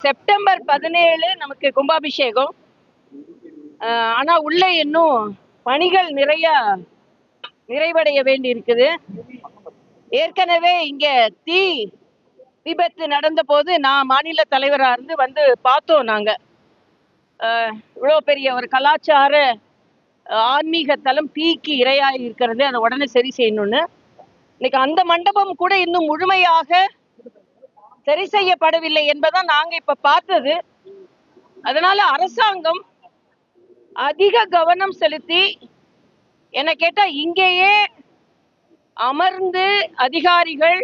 September 17 நமக்கு கும்பாபிஷேகம். ஆனா உள்ள இன்னும் பணிகள் நிறைவடைய வேண்டி இருக்குது. ஏற்கனவே இங்க தீ விபத்து நடந்த போது நான் மாநில தலைவராக இருந்து வந்து பார்த்தோம். நாங்க இவ்வளோ பெரிய ஒரு கலாச்சார ஆன்மீக தலம் தீக்கு இரையாகி இருக்கிறது, அதை உடனே சரி செய்யணும்னு. இன்னைக்கு அந்த மண்டபம் கூட இன்னும் முழுமையாக சரி செய்யப்படவில்லை என்பதான் நாங்க இப்ப பார்த்தது. அதனால அரசாங்கம் அதிக கவனம் செலுத்தி, என்ன கேட்டா இங்கேயே அமர்ந்து அதிகாரிகள்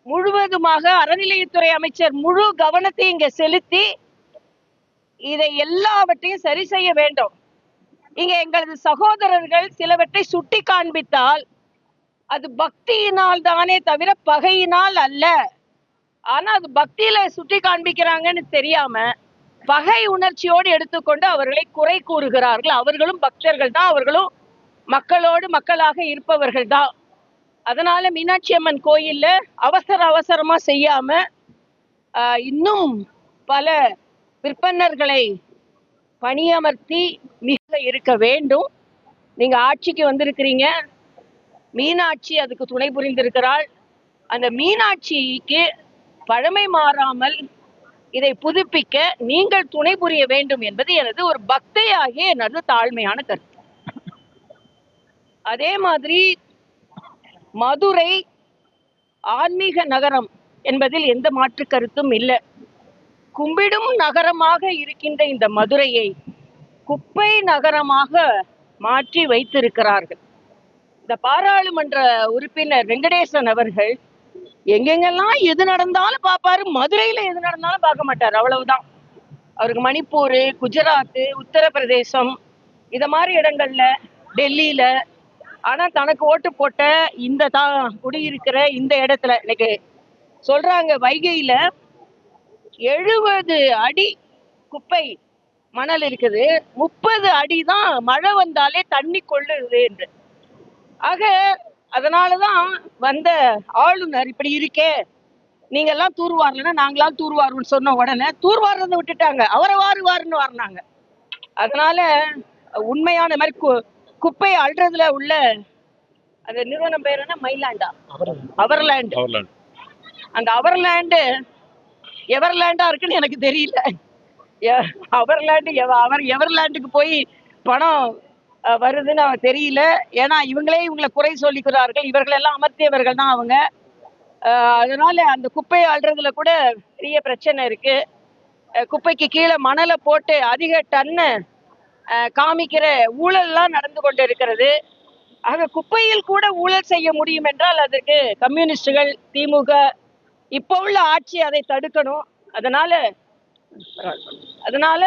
முழுவதுமாக அறநிலையத்துறை அமைச்சர் முழு கவனத்தை இங்க செலுத்தி இதை எல்லாவற்றையும் சரி செய்ய வேண்டும். இங்க எங்களது சகோதரர்கள் சிலவற்றை சுட்டி காண்பித்தால் அது பக்தியினால் தானே தவிர பகையினால் அல்ல. ஆனா அது பக்தியில சுட்டி காண்பிக்கிறாங்கன்னு தெரியாம பகை உணர்ச்சியோடு எடுத்துக்கொண்டு அவர்களை குறை கூறுகிறார்கள். அவர்களும் பக்தர்கள் தான், அவர்களும் மக்களோடு மக்களாக இருப்பவர்கள் தான். அதனால மீனாட்சி அம்மன் கோயில்ல அவசரமா செய்யாம இன்னும் பல விற்பனர்களை பணியமர்த்தி மிக இருக்க வேண்டும். நீங்க ஆட்சிக்கு வந்திருக்கிறீங்க, மீனாட்சி அதுக்கு துணை புரிந்திருக்கிறாள். அந்த மீனாட்சிக்கு பழமை மாறாமல் இதை புதுப்பிக்க நீங்கள் துணை புரிய வேண்டும் என்பது எனது ஒரு பக்தையாகிய எனது தாழ்மையான கருத்து. அதே மாதிரி மதுரை ஆன்மீக நகரம் என்பதில் எந்த மாற்று கருத்தும் இல்லை. கும்பிடும் நகரமாக இருக்கின்ற இந்த மதுரையை குப்பை நகரமாக மாற்றி வைத்திருக்கிறார்கள். இந்த பாராளுமன்ற உறுப்பினர் வெங்கடேசன் அவர்கள் எங்கெங்கெல்லாம் எது நடந்தாலும் பார்ப்பாரு, மதுரையில எது நடந்தாலும் பார்க்க மாட்டார். அவ்வளவுதான். அவருக்கு மணிப்பூர், குஜராத், உத்தரப்பிரதேசம் இத மாதிரி இடங்கள்ல, டெல்லியில, ஆனா தனக்கு ஓட்டு போட்ட இந்த குடியிருக்கிற இந்த இடத்துல இன்னைக்கு சொல்றாங்க வைகையில 70 அடி குப்பை மணல் இருக்குது, 30 அடி தான் மழை வந்தாலே தண்ணி கொள்ளுது என்று. ஆக அதனாலதான் வந்த ஆளுநர் இப்படி இருக்கே, நீங்க எல்லாம் தூர்வாரலன்னா நாங்களாம் தூர்வாருன்னு சொன்ன உடனே தூர்வாரதை விட்டுட்டாங்க, அவரை வாருன்னு வாரினாங்க. அதனால உண்மையான மாதிரி குப்பை அள்ளுறதுல உள்ள அந்த நிறுவனம் பேர் என்ன, மைலாண்டா, அவர்லேண்ட். அந்த அவர்லேண்டு எவர்லேண்டா இருக்குன்னு எனக்கு தெரியல. எவர்லேண்டுக்கு போய் பணம் வருதுன்னு அவன் தெரியல. ஏன்னா இவங்களை குறை சொல்லிக்கிறார்கள், இவர்களெல்லாம் அமர்த்தியவர்கள் தான் அவங்க. அதனால அந்த குப்பையை அள்ளுறதுல கூட பெரிய பிரச்சனை இருக்கு. குப்பைக்கு கீழே மணலை போட்டு அதிக டன்னு காமிக்கிற ஊழல்லாம் நடந்து கொண்டு இருக்கிறது. ஆக குப்பையில் கூட ஊழல் செய்ய முடியும் என்றால் அதற்கு கம்யூனிஸ்டுகள், திமுக, இப்போ உள்ள ஆட்சி அதை தடுக்கணும். அதனால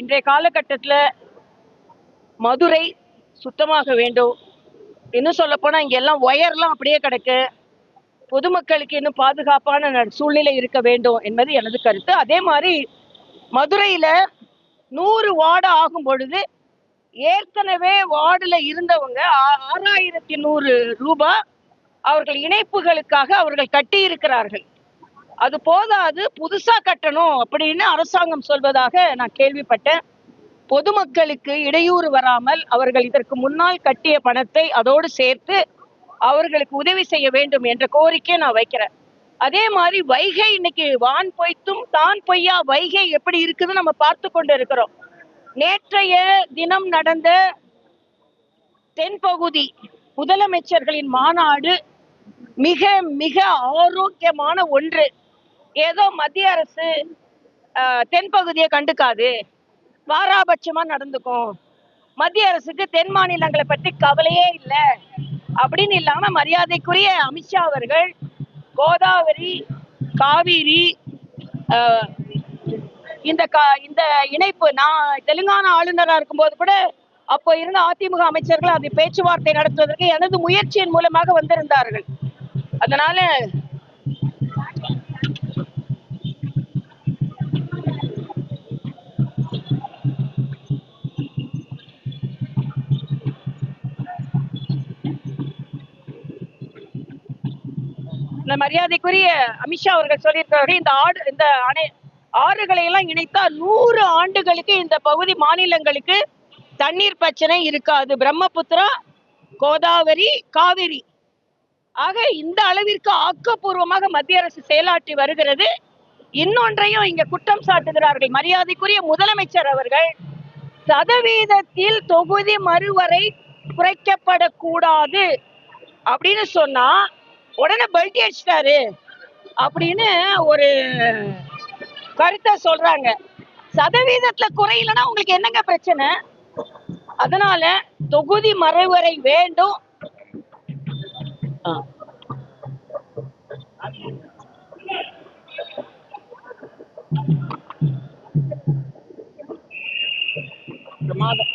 இன்றைய காலகட்டத்தில் மதுரை சுத்தமாக வேண்டும். இன்னும் சொல்ல போனா இங்க எல்லாம் ஒயர்லாம் அப்படியே கிடக்கு. பொதுமக்களுக்கு இன்னும் பாதுகாப்பான சூழ்நிலை இருக்க வேண்டும் என்பது எனது கருத்து. அதே மாதிரி மதுரையில 100 வார்டு ஆகும் பொழுது ஏற்கனவே வார்டுல இருந்தவங்க 6100 ரூபாய் அவர்கள் இணைப்புகளுக்காக அவர்கள் கட்டி இருக்கிறார்கள். அது போதாது, புதுசா கட்டணும் அப்படின்னு அரசாங்கம் சொல்வதாக நான் கேள்விப்பட்டேன். பொதுமக்களுக்கு இடையூறு வராமல் அவர்கள் இதற்கு முன்னால் கட்டிய பணத்தை அதோடு சேர்த்து அவர்களுக்கு உதவி செய்ய வேண்டும் என்ற கோரிக்கை நான் வைக்கிறேன். அதே மாதிரி வைகை இன்னைக்கு வான் பொய்த்தும் தான் பொய்யா வைகை எப்படி இருக்குதுன்னு நம்ம பார்த்து கொண்டு இருக்கிறோம். நேற்றைய தினம் நடந்த தென்பகுதி முதலமைச்சர்களின் மாநாடு மிக மிக ஆரோக்கியமான ஒன்று. ஏதோ மத்திய அரசு தென்பகுதியை கண்டுக்காது, பாராபட்சமா நடந்துக்கும், மத்திய அரசுக்கு தென் மாநிலங்களை பற்றி கவலையே இல்லை அப்படின்னு இல்லாம மரியாதைக்குரிய அமித்ஷா அவர்கள் கோதாவரி, காவிரி, இந்த இணைப்பு, நான் தெலுங்கானா ஆளுநராக இருக்கும்போது கூட அப்போ இருந்த அதிமுக அமைச்சர்கள் அதை பேச்சுவார்த்தை நடத்துவதற்கு எனது முயற்சியின் மூலமாக வந்திருந்தார்கள். அதனால மரியாதைக்குரிய அமித்ஷா அவர்கள் சொல்லியிருக்கிறார்கள், இந்த ஆறுகளை எல்லாம் இணைத்தா 100 ஆண்டுகளுக்கு இந்த பகுதி மாநிலங்களுக்கு தண்ணீர் பிரச்சனை இருக்காது. பிரம்மபுத்திரா, கோதாவரி, காவிரி ஆக இந்த அளவிற்கு ஆக்கப்பூர்வமாக மத்திய அரசு செயலாற்றி வருகிறது. இன்னொன்றையும் இங்க குற்றம் சாட்டுகிறார்கள் மரியாதைக்குரிய முதலமைச்சர் அவர்கள். சதவீதத்தில் தொகுதி மறுவரை குறைக்கப்படக்கூடாது அப்படின்னு சொன்னா உடனே பெல்ட் அடிச்சிட்டாரு அப்படின்னு ஒரு கருத்தை சொல்றாங்க. சதவீதத்துல குறையிலன்னா உங்களுக்கு என்னங்க பிரச்சனை? அதனால தொகுதி மறுவரை வேண்டும். பிரமாதம்.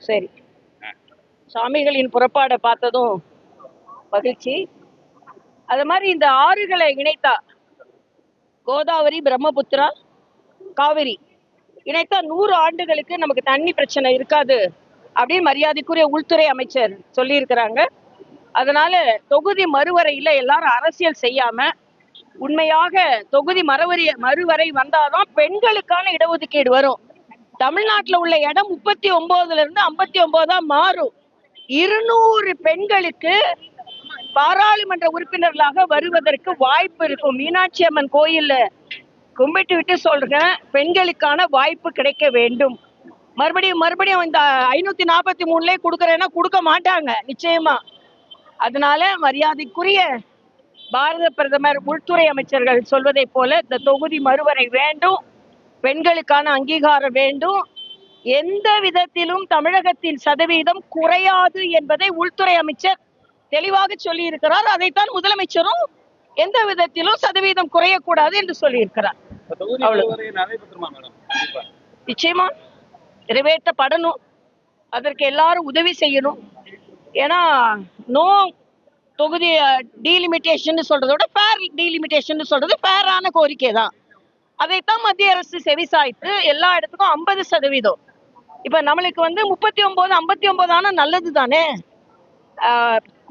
சரி, சாமிகளின் புறப்பாடை பார்த்ததும் மகிழ்ச்சி. அது மாதிரி இந்த ஆறுகளை இணைத்தா கோதாவரி, பிரம்மபுத்திரா, காவிரி இணைத்தா 100 ஆண்டுகளுக்கு நமக்கு தண்ணி பிரச்சனை இருக்காது அப்படின்னு மரியாதைக்குரிய உள்துறை அமைச்சர் சொல்லி இருக்கிறாங்க. அதனால தொகுதி மறுவரையில எல்லாரும் அரசியல் செய்யாம உண்மையாக தொகுதி மறுவரை வந்தாதான் பெண்களுக்கான இடஒதுக்கீடு வரும். தமிழ்நாட்டில் உள்ள இடம் 39ல இருந்து 59 மாறும். 200 பெண்களுக்கு பாராளுமன்ற உறுப்பினர்களாக வருவதற்கு வாய்ப்பு இருக்கும். மீனாட்சி அம்மன் கோயில்ல கும்பிட்டு விட்டு சொல்றேன், பெண்களுக்கான வாய்ப்பு கிடைக்க வேண்டும். மறுபடியும் இந்த 543 கொடுக்கறேன்னா கொடுக்க மாட்டாங்க நிச்சயமா. அதனால மரியாதைக்குரிய பாரத பிரதமர், உள்துறை அமைச்சர்கள் சொல்வதை போல இந்த தொகுதி மறுவரை வேண்டும், பெண்களுக்கான அங்கீகாரம் வேண்டும். எந்த விதத்திலும் தமிழகத்தின் சதவீதம் குறையாது என்பதை உள்துறை அமைச்சர் தெளிவாக சொல்லி இருக்கிறார். அதைத்தான் முதலமைச்சரும் எந்த விதத்திலும் சதவீதம் குறையக்கூடாது என்று சொல்லி இருக்கிறார். நிச்சயமா நிறைவேற்றப்படணும். அதற்கு எல்லாரும் உதவி செய்யணும். ஏன்னா நோ தொகுதி டீலிமிட்டேஷன் சொல்றதை விட ஃபேர் டீலிமிட்டேஷன் சொல்றது ஃபேரான கோரிக்கை தான். அதைத்தான் மத்திய அரசு செவிசாய்த்து எல்லா இடத்துக்கும் 50%. இப்ப நம்மளுக்கு 39, 59 ஆனா நல்லது தானே.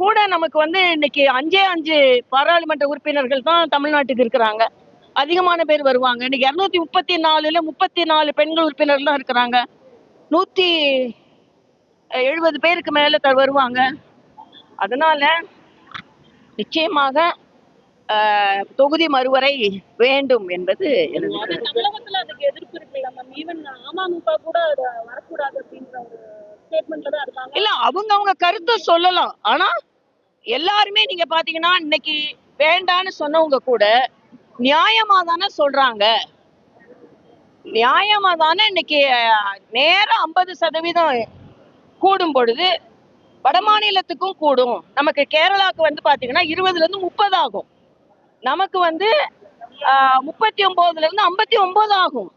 கூட நமக்கு இன்னைக்கு 5 பாராளுமன்ற உறுப்பினர்கள் தான் தமிழ்நாட்டுக்கு இருக்கிறாங்க. அதிகமான பேர் வருவாங்க. இன்னைக்கு 234ல 34 பெண்கள் உறுப்பினர்கள் தான் இருக்கிறாங்க. 170 பேருக்கு மேல வருவாங்க. அதனால நிச்சயமாக தொகுதி மறுவரை வேண்டும் என்பது தமிழகத்துல அதுக்கு எதிர்ப்பு இருக்கு. அமமுக கூட வரக்கூடாது அப்படின்ற ஒரு ஸ்டேட்மெண்ட்ல தான் இருக்காங்க. இல்ல, அவங்க கருத்தை சொல்லலாம். ஆனா எல்லாருமே நீங்க பாத்தீங்கன்னா இன்னைக்கு வேண்டான்னு சொன்னவங்க கூட நியாயமா தானே சொல்றாங்க. நியாயமா தானே இன்னைக்கு நேரம் 50% கூடும் பொழுது வட மாநிலத்துக்கும் கூடும். நமக்கு கேரளாவுக்கு பாத்தீங்கன்னா 20ல இருந்து 30 ஆகும். நமக்கு 39ல இருந்து 59 ஆகும்.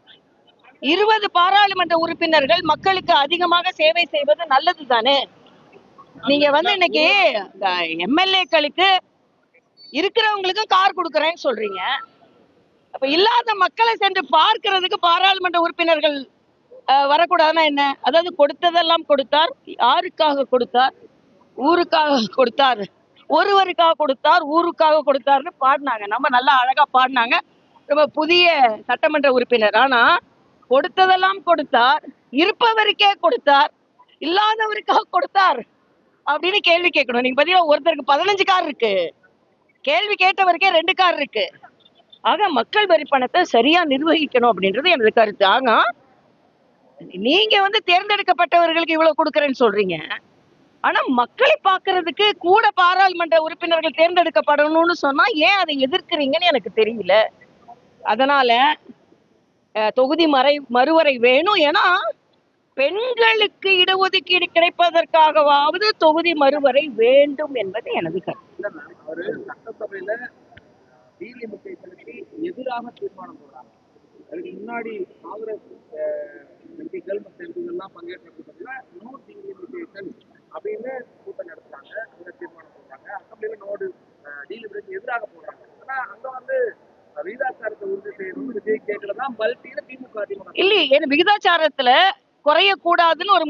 20 பாராளுமன்ற உறுப்பினர்கள் மக்களுக்கு அதிகமாக சேவை செய்வது நல்லது தானே. நீங்க இன்னைக்கு எம்எல்ஏக்களுக்கு இருக்கிறவங்களுக்கும் கார் கொடுக்கறேன்னு சொல்றீங்க. அப்ப இல்லாத மக்களை சென்று பார்க்கிறதுக்கு பாராளுமன்ற உறுப்பினர்கள் வரக்கூடாதுன்னா என்ன? அதாவது கொடுத்ததெல்லாம் கொடுத்தார். யாருக்காக கொடுத்தார்? ஊருக்காக கொடுத்தார். ஒருவருக்காக கொடுத்தார், ஊருக்காக கொடுத்தார்னு பாடினாங்க. நம்ம நல்லா அழகா பாடினாங்க. ரொம்ப புதிய சட்டமன்ற உறுப்பினர். ஆனா கொடுத்ததெல்லாம் கொடுத்தார், இருப்பவருக்கே கொடுத்தார், இல்லாதவருக்காக கொடுத்தார் அப்படின்னு கேள்வி கேட்கணும். நீங்க பாத்தீங்கன்னா ஒருத்தருக்கு 15 கார் இருக்கு. கேள்வி கேட்டவருக்கே 2 கார் இருக்கு. ஆக மக்கள் வரி பணத்தை சரியா நிர்வகிக்கணும் அப்படின்றது எனது கருத்து. ஆனா நீங்க வந்து தேர்ந்தெடுக்கப்பட்டவர்களுக்கு இவ்வளவு கொடுக்கறேன்னு சொல்றீங்க. ஆனா மக்களை பாக்குறதுக்கு கூட பாராளுமன்ற உறுப்பினர்கள் தேர்ந்தெடுக்கப்படணும்னு சொன்னா ஏன் அதை எதிர்க்கிறீங்கன்னு எனக்கு தெரியல. அதனால தொகுதி மறுவரை வேணும். ஏன்னா பெண்களுக்கு இடஒதுக்கீடு கிடைப்பதற்காகவாவது தொகுதி மறுவரை வேண்டும் என்பது எனது கருத்து. அவரு சட்டசபையில டீலிமிட்டேஷனுக்கு எதிராக தீர்மானம் போடுறாங்க. அதுக்கு முன்னாடி காங்கிரஸ் எம்பிக்கள் மற்ற எம்பிகள்லாம் பங்கேற்ற கூட்டத்தில் நோ டீலிமிட்டேஷன் அப்படின்னு கூட்டம் நடத்துறாங்க. அங்க தீர்மானம் போடுறாங்க. அசம்பிளியில நோடு டீலிமிட்டேஷன் எதிராக போடுறாங்க. ஆனா அங்க வந்து விகிதாச்சாரத்தை உறுதி செய்யணும் கேட்கறதான் பல்டியில திமுக இல்ல விகிதாச்சாரத்துல குறையக்கூடாதுன்னு ஒரு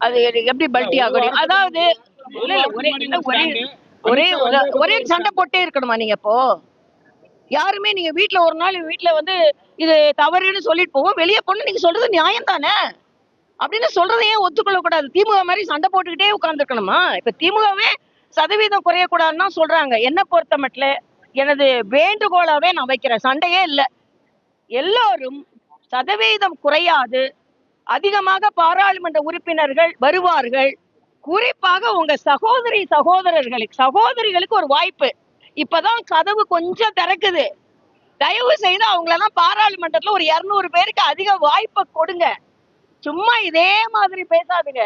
அது எப்படி பல்டி ஆகும்? அதாவது ஒரே சண்டை போட்டே இருக்கணுமா நீங்க? இப்போ யாருமே நீங்க வீட்டுல ஒரு நாள் வீட்டுல வந்து இது தவறுன்னு சொல்லிட்டு போவோம், வெளியே போன நீங்க சொல்றது நியாயம் தானே அப்படின்னு சொல்றதையே ஒத்துக்கொள்ள கூடாது. திமுக மாதிரி சண்டை போட்டுக்கிட்டே உட்கார்ந்துருக்கணுமா? இப்ப திமுகவே சதவீதம் குறையக்கூடாதுன்னா சொல்றாங்க. என்ன பொறுத்த மட்டும் எனது வேண்டுகோளாவே நான் வைக்கிறேன், சண்டையே இல்லை, எல்லோரும் சதவீதம் குறையாது அதிகமாக பாராளுமன்ற உறுப்பினர்கள் வருவார்கள். குறிப்பாக உங்க சகோதரிகளுக்கு ஒரு வாய்ப்பு. இப்பதான் கதவு கொஞ்சம் திறக்குது. தயவு செய்து அவங்களெல்லாம் பாராளுமன்றத்துல ஒரு 200 பேருக்கு அதிக வாய்ப்பை கொடுங்க. சும்மா இதே மாதிரி பேசாதுங்க.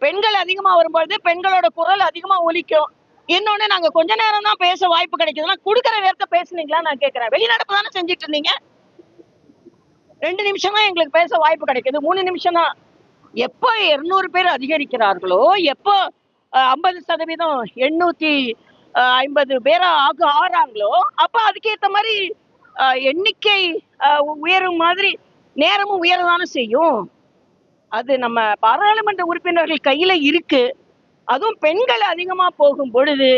பெண்கள் அதிகமா வரும்பொழுது பெண்களோட குரல் அதிகமா ஒலிக்கும். இன்னொன்னு நாங்க கொஞ்ச நேரம் தான் பேச வாய்ப்பு கிடைக்குதுன்னா கொடுக்கற நேரத்தை பேசுனீங்களா நான் கேட்கிறேன். வெளிநடப்பு தானே செஞ்சிட்டு இருந்தீங்க. 2 நிமிஷம் தான் எங்களுக்கு பேச வாய்ப்பு கிடைக்குது, 3 நிமிஷம் தான். எப்போ 200 பேர் அதிகரிக்கிறார்களோ, எப்போ 50% 850 பேரா ஆறாங்களோ, அப்ப அதுக்கேற்ற மாதிரி எண்ணிக்கை உயரும் மாதிரி நேரமும் உயரதானே செய்யும். அது நம்ம பாராளுமன்ற உறுப்பினர்கள் கையில இருக்கு. அதுவும் பெண்கள் அதிகமா போகும் பொழுது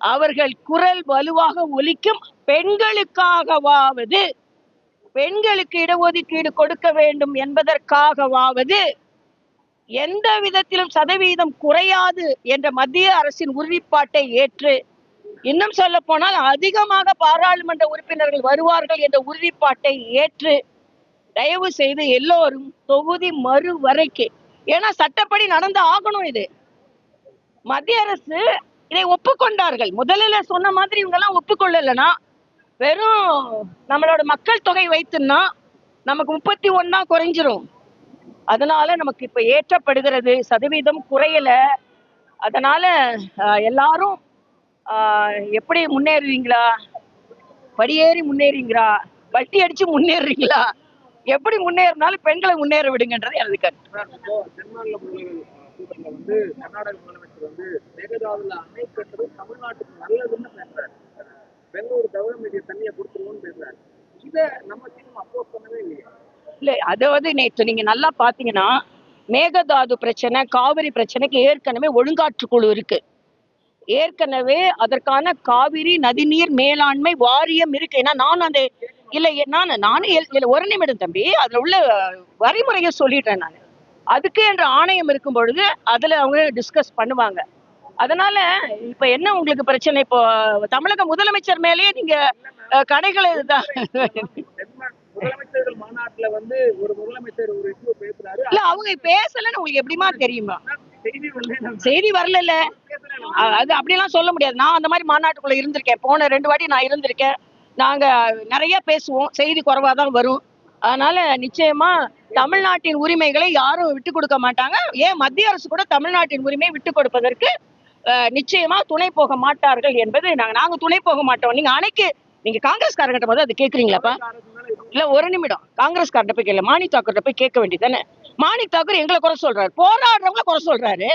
அவர்கள் குரல் வலுவாக ஒலிக்கும். பெண்களுக்காகவாவது, பெண்களுக்கு இடஒதுக்கீடு கொடுக்க வேண்டும் என்பதற்காகவாவது எந்த விதத்திலும் சதவீதம் குறையாது என்ற மத்திய அரசின் உறுதிப்பாட்டை ஏற்று, இன்னும் சொல்ல போனால் அதிகமாக பாராளுமன்ற உறுப்பினர்கள் வருவார்கள் என்ற உறுதிப்பாட்டை ஏற்று தயவு செய்து எல்லோரும் தொகுதி மறுவரைக்கு, ஏன்னா சட்டப்படி நடந்து ஆகணும். இது மத்திய அரசு இதை ஒப்புக்கொண்டார்கள். முதலில் சொன்ன மாதிரி இவங்க எல்லாம் ஒப்புக்கொள்ளலைன்னா வெறும் நம்மளோட மக்கள் தொகை வைத்துன்னா நமக்கு 31 குறைஞ்சிரும். அதனால நமக்கு இப்ப ஏற்றப்படுகிறது, சதவீதம் குறையல. அதனால எல்லாரும் எப்படி முன்னேறுவீங்களா? படியேறி முன்னேறீங்களா? வட்டி அடிச்சு முன்னேறீங்களா? எப்படி முன்னேறினாலும் பெண்களை முன்னேற விடுங்கன்றது எனது கருத்து. கூட்டத்துல வந்து கர்நாடக முதலமைச்சர் வந்து மேகதாதுல அணை கட்டுறது தமிழ்நாட்டுக்கு நல்லதுன்னு பேசுறாரு. பெங்களூர் கவர்மெண்ட் தண்ணியை கொடுத்துருவோம்னு பேசுறாரு. இதை நம்ம டீம் அப்போஸ் பண்ணவே இல்லையா? இல்ல, அதாவது நேற்று நீங்க நல்லா பாத்தீங்கன்னா மேகதாது பிரச்சனை, காவிரி பிரச்சனைக்கு ஏற்கனவே ஒழுங்காற்று குழு இருக்கு. ஏற்கனவே அதற்கான காவிரி நதிநீர் மேலாண்மை வாரியம் இருக்கு. ஏன்னா நான் அந்த நானும் ஒரு நிமிடம் தம்பி, அதுல உள்ள வரிமுறையை சொல்லிடுறேன். நான் அதுக்கு என்ற ஆணையம் இருக்கும் பொழுது அதுல அவங்க டிஸ்கஸ் பண்ணுவாங்க. அதனால இப்ப என்ன உங்களுக்கு பிரச்சனை? இப்போ தமிழக முதலமைச்சர் மேலேயே நீங்க கடைகளை முதலமைச்சர்கள் மாநாட்டுல வந்து ஒரு முதலமைச்சர் ஒரு இஷ்யூ பேசுறாரு. இல்ல, அவங்க பேசலன்னு உங்களுக்கு எப்படிமா தெரியுமா? செய்தி வரல. அது அப்படியெல்லாம் சொல்ல முடியாது. நான் அந்த மாதிரி மாநாட்டுக்குள்ள இருந்திருக்கேன். போன 2 வாட்டி நான் இருந்திருக்கேன். நாங்க நிறைய பேசுவோம், செய்தி குறைவாதான் வரும். அதனால நிச்சயமா தமிழ்நாட்டின் உரிமைகளை யாரும் விட்டு கொடுக்க மாட்டாங்க. ஏன் மத்திய அரசு கூட தமிழ்நாட்டின் உரிமையை விட்டு கொடுப்பதற்கு நிச்சயமா துணை போக மாட்டார்கள் என்பது நாங்க துணை போக மாட்டோம். நீங்க அன்னைக்கு நீங்க காங்கிரஸ்காரங்கிட்ட போது அது கேக்குறீங்களாப்பா? இல்ல, ஒரு நிமிடம். காங்கிரஸ்கார்ட்ட போய் கேட்கல, மாணிக் தாக்கூர்ட்ட போய் கேட்க வேண்டியதானே. மாணிக் தாக்கூர் எங்களை குறை சொல்றாரு, போராடுறவங்களை குறை சொல்றாரு.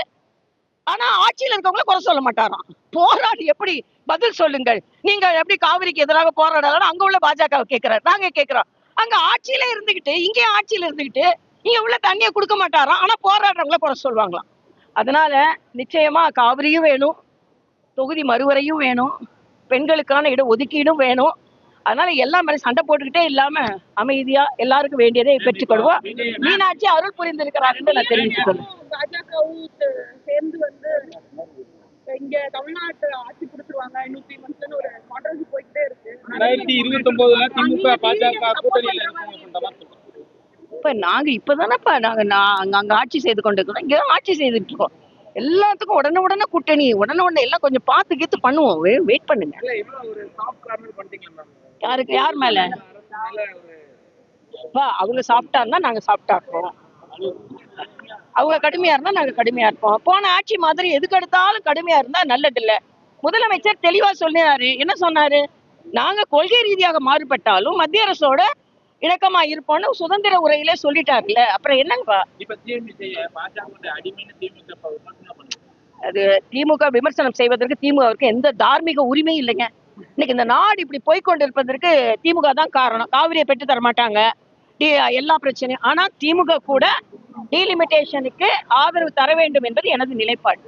ஆனா ஆட்சியில் இருக்கவங்கள குறை சொல்ல மாட்டாராம். போராடி எப்படி பதில் சொல்லுங்கள், நீங்க எப்படி காவிரிக்கு எதிராக போராடலாம் அங்க உள்ள பாஜக கேட்கிறாரு. நாங்க கேட்கிறோம், அங்க ஆட்சியில இருந்துகிட்டு இங்கே ஆட்சியில இருந்துகிட்டு இங்க உள்ள தண்ணியை கொடுக்க மாட்டாராம். ஆனா போராடுறவங்கள குறை சொல்லுவாங்களாம். அதனால நிச்சயமா காவிரியும் வேணும், தொகுதி மறுவரையும் வேணும், பெண்களுக்கான இட ஒதுக்கீடும் வேணும். அதனால எல்லாம் மாதிரி சண்டை போட்டுக்கிட்டே இல்லாம அமைதியா எல்லாருக்கும் வேண்டியதை பெற்றுக்கொள்வோம். மீனாட்சி அருள் புரிந்திருக்கிறார் என்று நான் தெரிவித்துக் கொள்வேன். பாஜகவும் சேர்ந்து வந்து இங்க தமிழ்நாட்டு ஆட்சி கொடுத்துருவாங்க இன்னும் 3 monthsல ஒரு கான்ட்ரவர்சி போயிட்டே இருக்கு. 2029 திமுக பாஜக கூட்டணியில இருக்கும் அப்படின்ற மாதிரி சொல்றாங்க. இப்ப நாங்க இப்பதானப்பா அங்க ஆட்சி செய்து கொண்டிருக்கிறோம். இங்க ஆட்சி செய்துட்டு இருக்கோம். எல்லாத்துக்கும் உடனே கூட்டணி உடனே எல்லாம் கொஞ்சம் பார்த்து கீத்து பண்ணுவோம். வெயிட் பண்ணுங்க. இல்ல இவ்வளவு ஒரு சாஃப்ட் கார்னர் பண்ணிட்டீங்களா மேம்? யாருக்கு யார் மேல? அரசு மேல ஒரு அவங்க சாப்பிட்டா இருந்தா நாங்க சாப்பிட்டா இருக்கோம். அவங்க கடுமையா இருந்தா நாங்க கடுமையா இருப்போம். போன ஆட்சி மாதிரி எதுக்கு எடுத்தாலும் கடுமையா இருந்தா நல்லது இல்ல. முதலமைச்சர் தெளிவா சொன்னாரு. என்ன சொன்னாரு? நாங்க கொள்கை ரீதியாக மாறுபட்டாலும் மத்திய அரசோட இணக்கமா இருப்போம்னு சுதந்திர உரையிலே சொல்லிட்டாருல்ல. அப்புறம் என்னங்கப்பா? இப்ப டிஎம்கே பாஜக அடிமைன்னு திமுக விமர்சனம் பண்ணுது. அது திமுக விமர்சனம் செய்வதற்கு திமுகவுக்கு எந்த தார்மீக உரிமையும் இல்லைங்க. இன்னைக்கு இந்த நாடு இப்படி போய்கொண்டிருப்பதற்கு திமுக தான் காரணம். காவிரியை பெற்று தர மாட்டாங்க, எல்லா பிரச்சனையும். ஆனா திமுக கூட டீலிமிட்டேஷனுக்கு ஆதரவு தர வேண்டும் என்பது எனது நிலைப்பாடு.